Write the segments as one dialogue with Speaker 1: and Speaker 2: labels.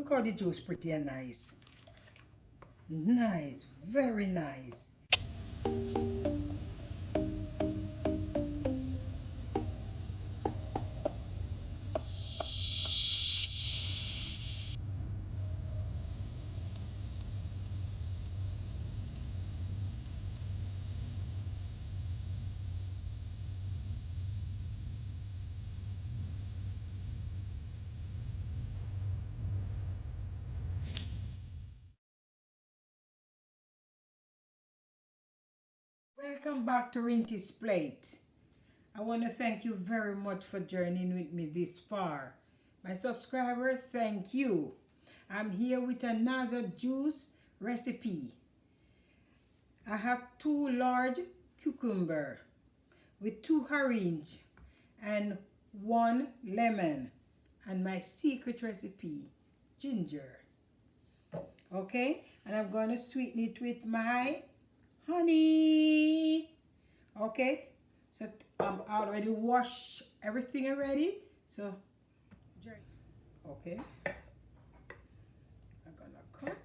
Speaker 1: Look how the juice pretty and nice. Nice, very nice. Welcome back to Rinty's Plate. I want to thank you very much for journeying with me this far. My subscribers, thank you. I'm here with another juice recipe. I have 2 large cucumber with 2 orange and 1 lemon and my secret recipe, ginger. Okay, and I'm going to sweeten it with my honey. Okay, so I'm already washed everything already. So, okay, I'm gonna cut.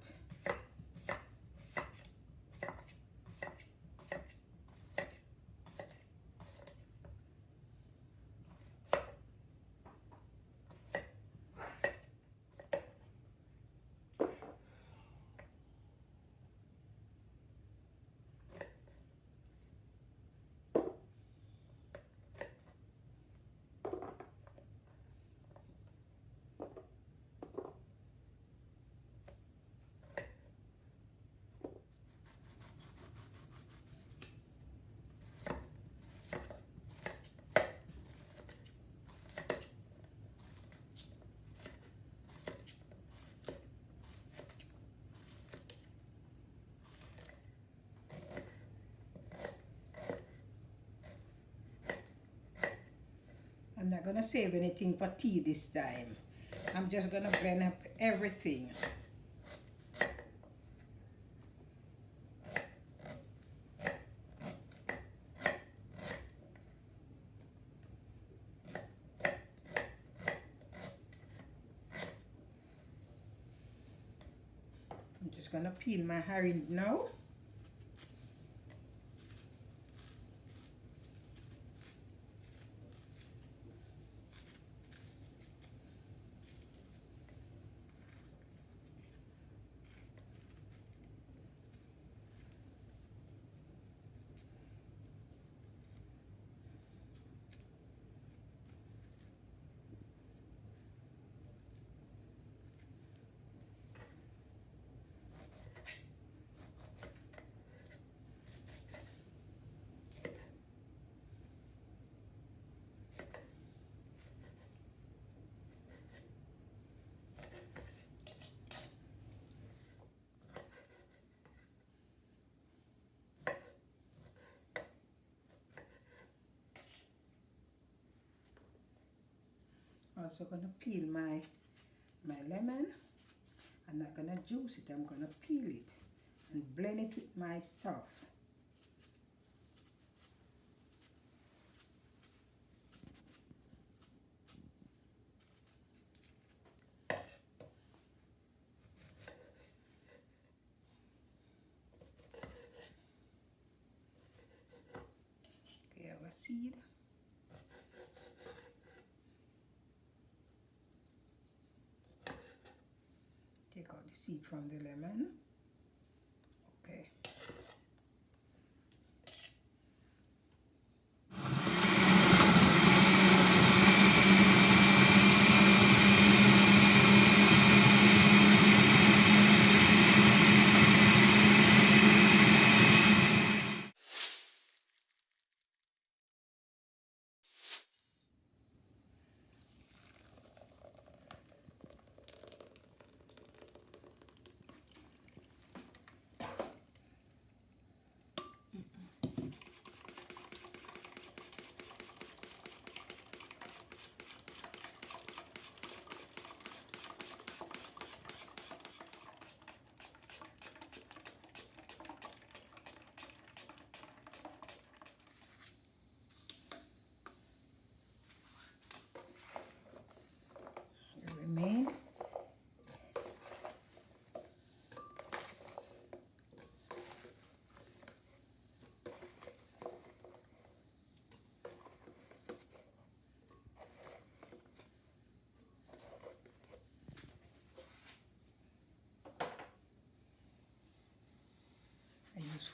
Speaker 1: I'm not gonna save anything for tea this time. I'm just gonna blend up everything. I'm just gonna peel my orange now. Also gonna peel my lemon. I'm not gonna juice it, I'm gonna peel it and blend it with my stuff. Okay, I have a seed. Take out the seed from the lemon. Okay.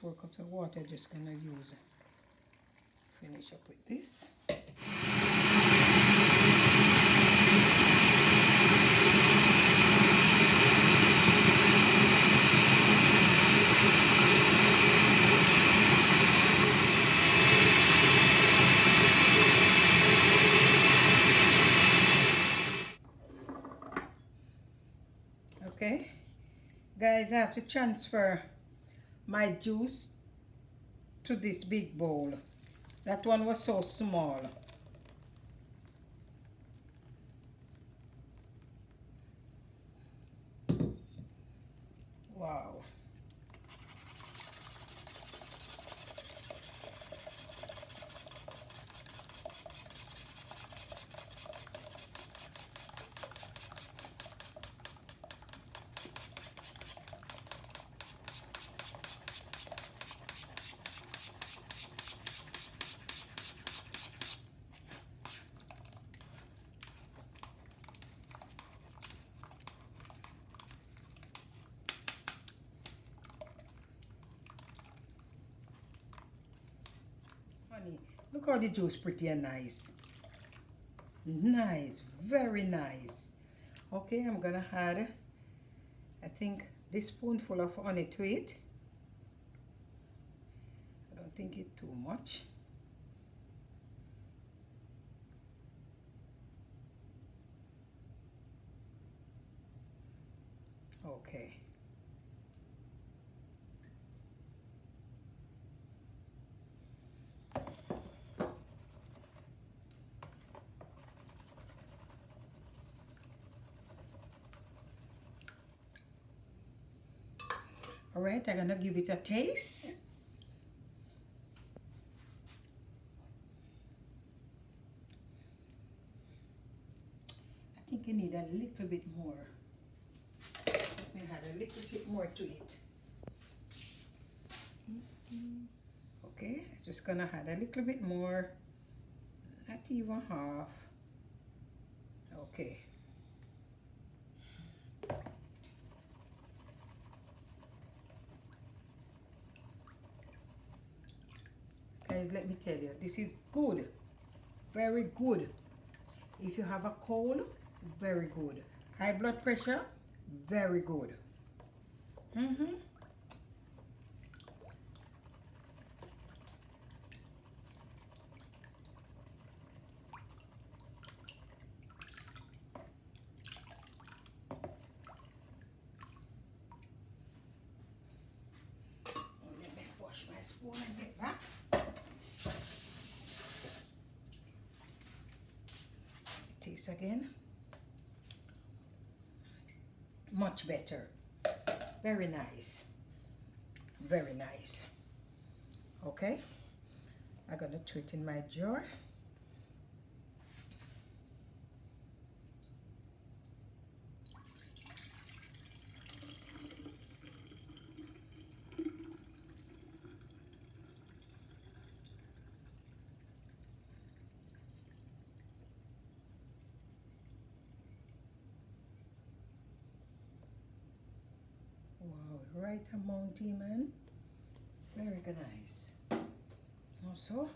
Speaker 1: 4 cups of water. Just gonna use, finish up with this. Okay, guys, I have to transfer my juice to this big bowl. That one was so small. Wow. Honey, look how the juice pretty and nice. Nice, very nice. Okay, I'm gonna add, I think, this spoonful of honey to it. I don't think it's too much. Okay. All right, I'm gonna give it a taste. I think you need a little bit more. Let me add a little bit more to it. Okay, I'm just gonna add a little bit more, not even half. Okay. Guys, let me tell you, this is good, very good. If you have a cold, very good. High blood pressure, very good. Let me wash my spoon and get back. Taste again. Much better. Very nice. Very nice. Okay. I'm gonna throw it in my jar. Wow, right amount, man. Very good, nice. Also,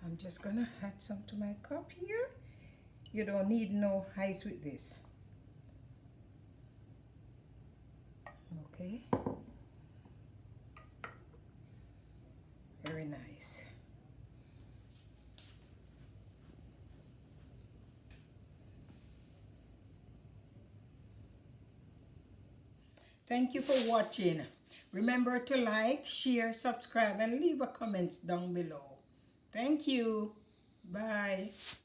Speaker 1: I'm just gonna add some to my cup here. You don't need no ice with this. Okay. Very nice. Thank you for watching. Remember to like, share, subscribe, and leave a comment down below. Thank you. Bye.